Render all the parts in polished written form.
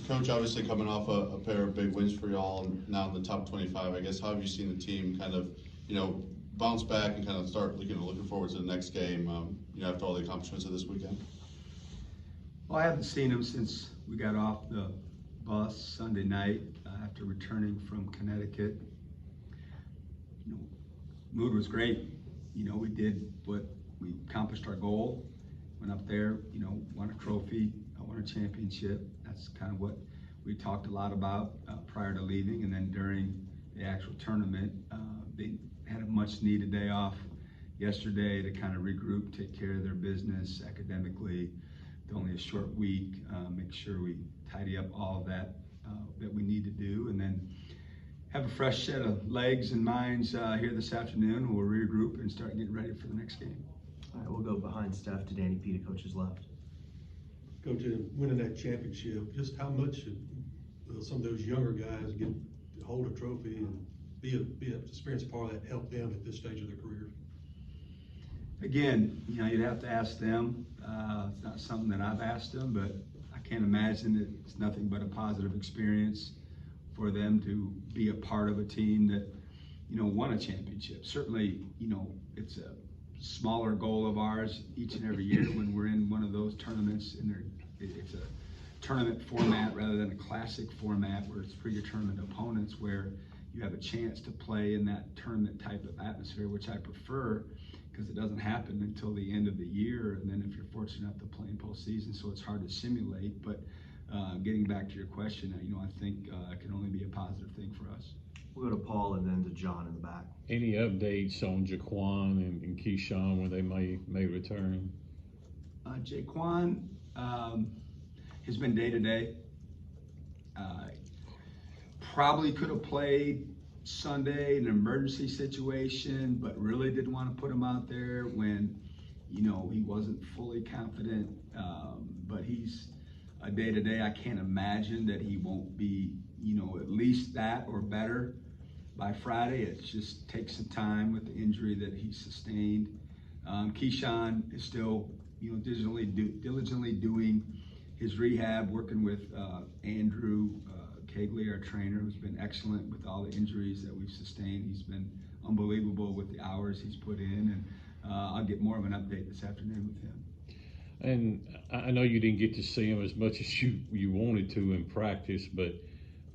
Coach, obviously coming off a pair of big wins for y'all and now in the top 25, I guess, how have you seen the team kind of, bounce back and kind of start looking forward to the next game, after all the accomplishments of this weekend? Well, I haven't seen them since we got off the bus Sunday night after returning from Connecticut. Mood was great. We did we accomplished our goal, went up there, won a trophy, won a championship. That's kind of what we talked a lot about prior to leaving, and then during the actual tournament. They had a much needed day off yesterday to kind of regroup, take care of their business academically. It's only a short week, make sure we tidy up all of that that we need to do, and then have a fresh set of legs and minds here this afternoon. We'll regroup and start getting ready for the next game. All right, we'll go behind Steph to Danny P to coach's left. Coach, in winning that championship, just how much should some of those younger guys get to hold a trophy and be an experienced part of that, help them at this stage of their careers? Again, you'd have to ask them. It's not something that I've asked them, but I can't imagine that it's nothing but a positive experience for them to be a part of a team that, won a championship. Certainly, it's a smaller goal of ours each and every year when we're in one of those tournaments, and it's a tournament format rather than a classic format where it's predetermined opponents, where you have a chance to play in that tournament type of atmosphere, which I prefer because it doesn't happen until the end of the year, and then if you're fortunate enough to play in postseason, so it's hard to simulate. But getting back to your question, I think it can only be a positive thing for us. We'll go to Paul and then to John in the back. Any updates on Jaquan and Keyshawn when they may return? Jaquan has been day to day. Probably could have played Sunday in an emergency situation, but really didn't want to put him out there when, he wasn't fully confident. But he's a day to day. I can't imagine that he won't be, at least that or better by Friday. It just takes some time with the injury that he sustained. Keyshawn is still, diligently doing his rehab, working with Andrew Kegley, our trainer, who's been excellent with all the injuries that we've sustained. He's been unbelievable with the hours he's put in, and I'll get more of an update this afternoon with him. And I know you didn't get to see him as much as you wanted to in practice, but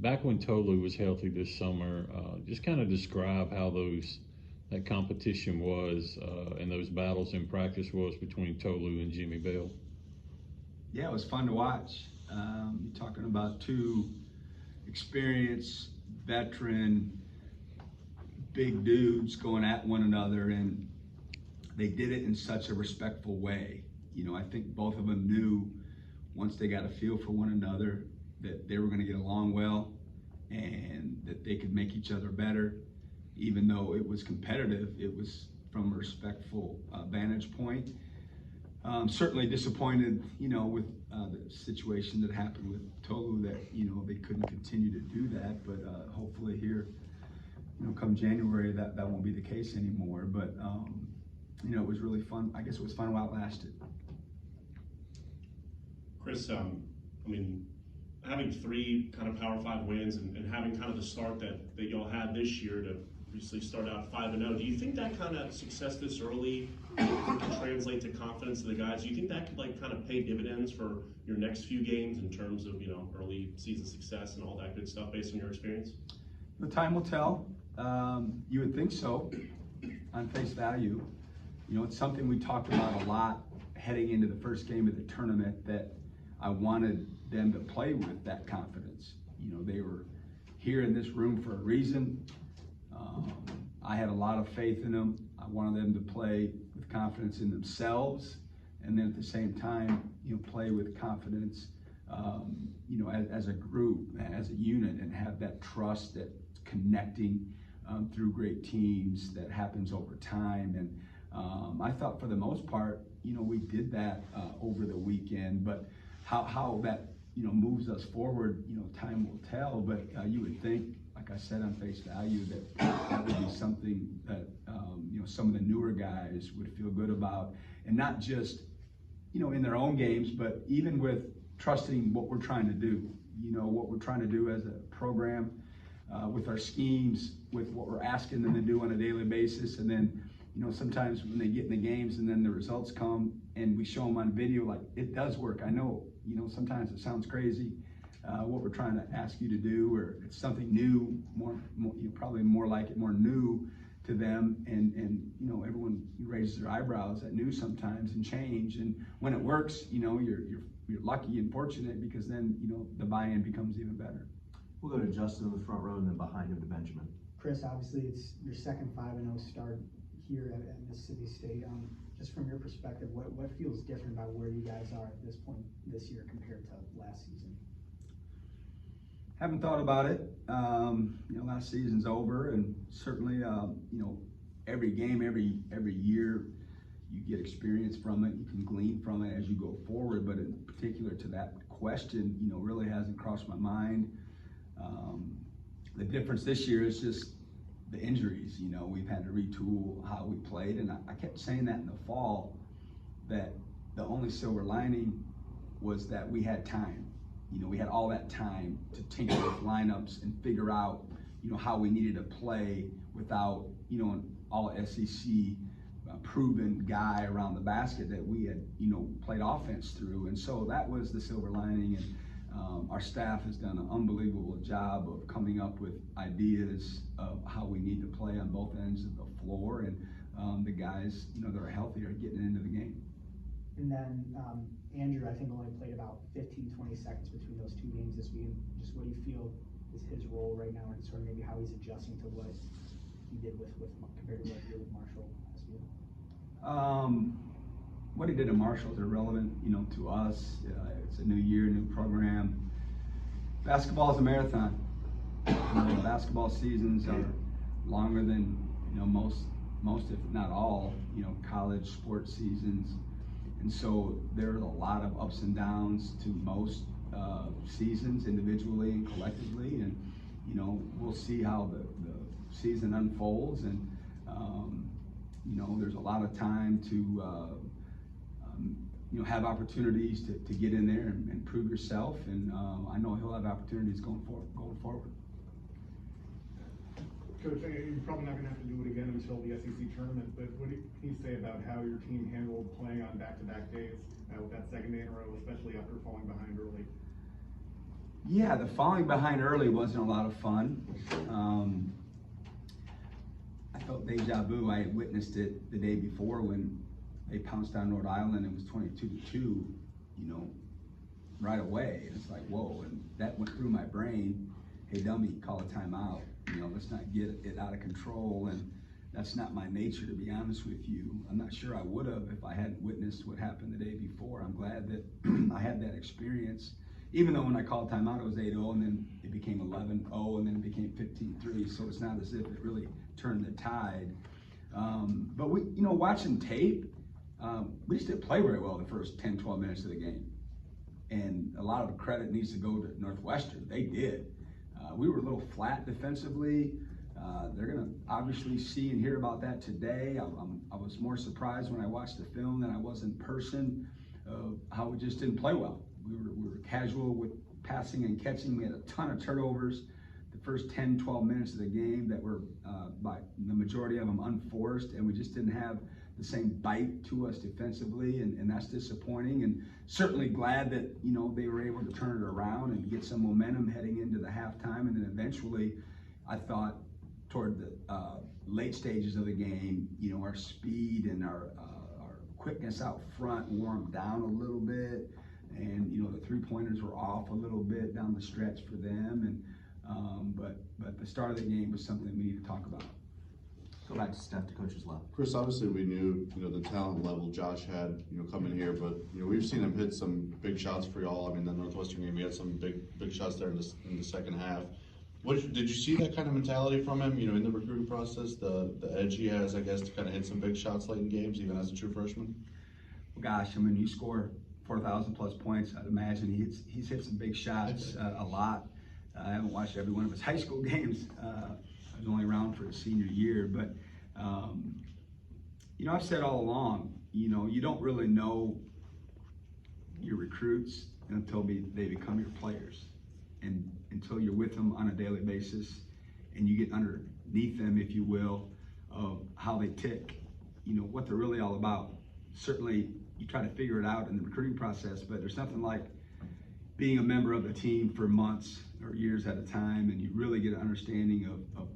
back when Tolu was healthy this summer, just kind of describe how that competition was and those battles in practice was between Tolu and Jimmy Bell. Yeah, it was fun to watch. You're talking about two experienced, veteran, big dudes going at one another, and they did it in such a respectful way. I think both of them knew once they got a feel for one another that they were going to get along well and that they could make each other better. Even though it was competitive, it was from a respectful vantage point. Certainly disappointed, with the situation that happened with Tolu, that, they couldn't continue to do that. But hopefully here, come January, that won't be the case anymore. But, it was really fun. I guess it was fun while it lasted. Chris, having three kind of Power 5 wins and having kind of the start that y'all had this year to obviously start out 5-0, do you think that kind of success this early can translate to confidence of the guys? Do you think that could kind of pay dividends for your next few games in terms of, early season success and all that good stuff based on your experience? The time will tell. You would think so on face value. It's something we talked about a lot heading into the first game of the tournament, that I wanted them to play with that confidence. They were here in this room for a reason. I had a lot of faith in them. I wanted them to play with confidence in themselves, and then at the same time, play with confidence, as a group, as a unit, and have that trust that connecting through great teams that happens over time. And I thought for the most part, we did that over the weekend, but how that, moves us forward, time will tell. But you would think, like I said, on face value, that would be something that, some of the newer guys would feel good about. And not just, in their own games, but even with trusting what we're trying to do. You know, what we're trying to do as a program, with our schemes, with what we're asking them to do on a daily basis. And then, you know, sometimes when they get in the games and then the results come and we show them on video, like, it does work. I know, you know, sometimes it sounds crazy, what we're trying to ask you to do, or it's something new, more you know, probably more like it, more new to them. And you know, everyone raises their eyebrows at new sometimes and change. And when it works, you know, you're lucky and fortunate, because then, you know, the buy-in becomes even better. We'll go to Justin in the front row and then behind him to Benjamin. Chris, obviously it's your second 5-0 start here at Mississippi State. Just from your perspective, what feels different about where you guys are at this point this year compared to last season? Haven't thought about it. You know, last season's over, and certainly, you know, every game, every year, you get experience from it. You can glean from it as you go forward. But in particular to that question, you know, really hasn't crossed my mind. The difference this year is just the injuries. You know, we've had to retool how we played, and I kept saying that in the fall, that the only silver lining was that we had time. You know, we had all that time to tinker with lineups and figure out, you know, how we needed to play without, you know, an all SEC proven guy around the basket that we had, you know, played offense through. And so that was the silver lining. And our staff has done an unbelievable job of coming up with ideas of how we need to play on both ends of the floor. And the guys, you know, that are healthy are getting into the game. And then Andrew, I think, only played about 15-20 seconds between those two games this week. Just what do you feel is his role right now, and sort of maybe how he's adjusting to what he did with compared to what he did with Marshall last year? What he did at Marshall is irrelevant, you know, to us. It's a new year, new program. Basketball is a marathon. You know, basketball seasons are longer than, you know, most if not all, you know, college sports seasons. And so there's a lot of ups and downs to most seasons, individually and collectively. And, you know, we'll see how the season unfolds. And, you know, there's a lot of time to, you know, have opportunities to get in there and prove yourself. And I know he'll have opportunities going forward. Coach, you're probably not going to have to do it again until the SEC tournament, but what can you say about how your team handled playing on back-to-back days with that second day in a row, especially after falling behind early? Yeah, the falling behind early wasn't a lot of fun. I felt deja vu. I had witnessed it the day before when they pounced on Rhode Island. It was 22-2, you know, right away. And it's like, whoa, and that went through my brain. Hey, dummy, call a timeout. You know, let's not get it out of control. And that's not my nature, to be honest with you. I'm not sure I would have if I hadn't witnessed what happened the day before. I'm glad that I had that experience. Even though when I called timeout, it was 8-0, and then it became 11-0, and then it became 15-3. So it's not as if it really turned the tide. But we, you know, watching tape, we just didn't play very well the first 10, 12 minutes of the game. And a lot of the credit needs to go to Northwestern. They did. We were a little flat defensively. They're going to obviously see and hear about that today. I was more surprised when I watched the film than I was in person of how we just didn't play well. We were casual with passing and catching. We had a ton of turnovers the first 10, 12 minutes of the game that were, by the majority of them, unforced, and we just didn't have the same bite to us defensively, and that's disappointing. And certainly glad that, you know, they were able to turn it around and get some momentum heading into the halftime. And then eventually, I thought toward the late stages of the game, you know, our speed and our quickness out front wore them down a little bit. And, you know, the three-pointers were off a little bit down the stretch for them. And but the start of the game was something we need to talk about. Go back to Steph to coach's left. Chris, obviously we knew, you know, the talent level Josh had, you know, coming here, but, you know, we've seen him hit some big shots for y'all. I mean, the Northwestern game, he had some big shots there in the second half. Did you see that kind of mentality from him, you know, in the recruiting process, the edge he has, I guess, to kind of hit some big shots late in games, even as a true freshman? Well, gosh, I mean, you score 4,000 plus points. I'd imagine he's hit some big shots a lot. I haven't watched every one of his high school games. I was only around for his senior year, but you know, I've said all along, you know, you don't really know your recruits until they become your players. And until you're with them on a daily basis and you get underneath them, if you will, of how they tick, you know, what they're really all about. Certainly you try to figure it out in the recruiting process, but there's nothing like being a member of the team for months or years at a time, and you really get an understanding of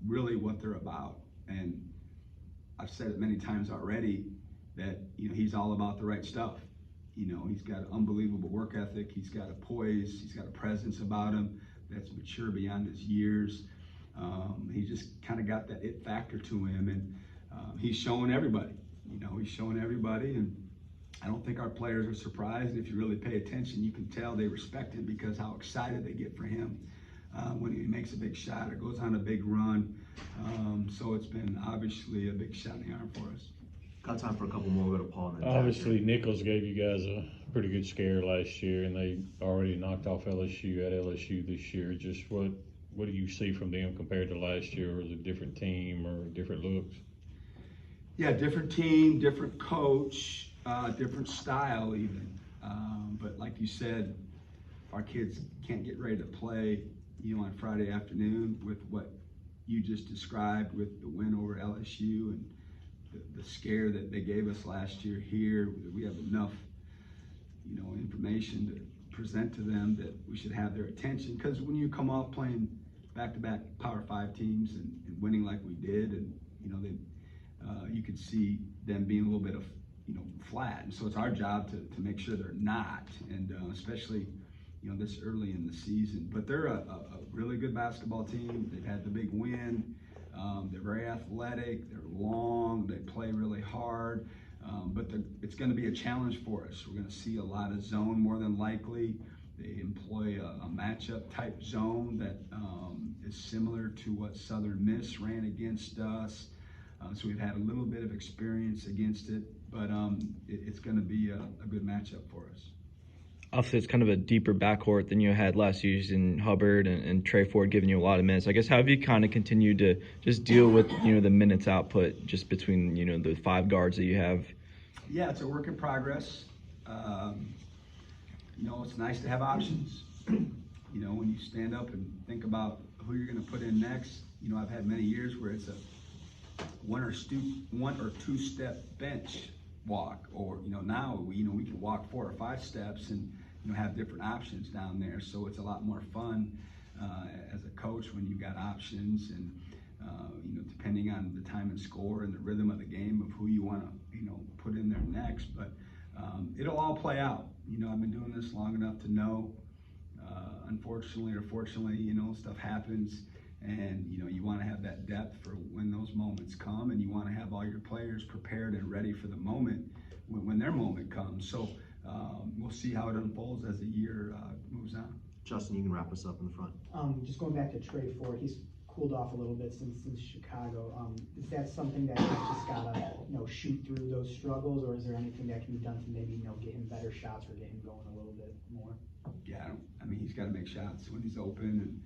really what they're about. And I've said it many times already that, you know, he's all about the right stuff. You know, he's got an unbelievable work ethic. He's got a poise. He's got a presence about him that's mature beyond his years. He just kind of got that it factor to him, and he's showing everybody. You know, he's showing everybody, and I don't think our players are surprised. If you really pay attention, you can tell they respect him because how excited they get for him when he makes a big shot or goes on a big run. So it's been obviously a big shot in the arm for us. Got time for a couple more. We'll go to Paul and then Jack. Obviously, Nichols gave you guys a pretty good scare last year, and they already knocked off LSU at LSU this year. Just what do you see from them compared to last year? Or is it a different team or different looks? Yeah, different team, different coach, different style even. But like you said, if our kids can't get ready to play, you know, on Friday afternoon with what you just described with the win over LSU and the scare that they gave us last year here, we have enough, you know, information to present to them that we should have their attention. Because when you come off playing back-to-back Power 5 teams and winning like we did, and you know, you could see them being a little bit of, you know, flat. And so it's our job to make sure they're not, and especially, you know, this early in the season. But they're a really good basketball team. They've had the big win. They're very athletic. They're long. They play really hard. But it's going to be a challenge for us. We're going to see a lot of zone more than likely. They employ a matchup type zone that is similar to what Southern Miss ran against us. So we've had a little bit of experience against it, but it's going to be a good matchup for us. Obviously, it's kind of a deeper backcourt than you had last season. Hubbard and Trey Ford giving you a lot of minutes. I guess, how have you kind of continued to just deal with, you know, the minutes output just between, you know, the 5 guards that you have? Yeah, it's a work in progress. You know, it's nice to have options. You know, when you stand up and think about who you're going to put in next, you know, I've had many years where it's a one or two step bench walk, or you know, now we can walk 4 or 5 steps and, you know, have different options down there. So it's a lot more fun as a coach when you've got options, and you know, depending on the time and score and the rhythm of the game of who you want to, you know, put in there next. But it'll all play out. You know, I've been doing this long enough to know, unfortunately or fortunately, you know, stuff happens. And, you know, you want to have that depth for when those moments come, and you want to have all your players prepared and ready for the moment when their moment comes. So we'll see how it unfolds as the year moves on. Justin, you can wrap us up in the front. Just going back to Trey Ford, he's cooled off a little bit since Chicago. Is that something that he's just gotta, you know, shoot through those struggles, or is there anything that can be done to maybe, you know, get him better shots or get him going a little bit more? Yeah, I mean, he's got to make shots when he's open, and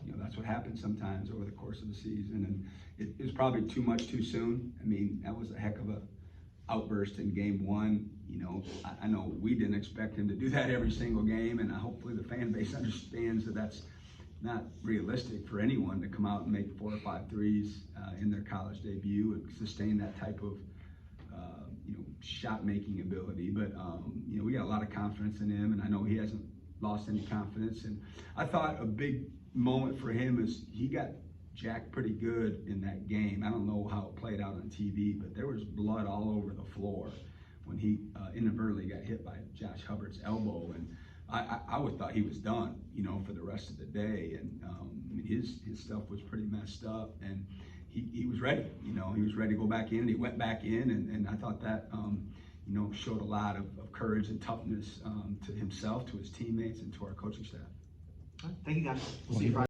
you know, that's what happens sometimes over the course of the season. And it was probably too much too soon. I mean, that was a heck of a outburst in game 1. You know, I know we didn't expect him to do that every single game, and hopefully the fan base understands that that's not realistic for anyone to come out and make 4 or 5 threes in their college debut and sustain that type of you know, shot making ability. But you know, we got a lot of confidence in him, and I know he hasn't lost any confidence. And I thought a big moment for him is he got jacked pretty good in that game. I don't know how it played out on TV, but there was blood all over the floor when he inadvertently got hit by Josh Hubbard's elbow, and I would thought he was done, you know, for the rest of the day. And I mean, his stuff was pretty messed up, and he was ready. You know, he was ready to go back in, and he went back in, and I thought that you know, showed a lot of courage and toughness to himself, to his teammates, and to our coaching staff. All right, thank you guys. We'll see you Friday.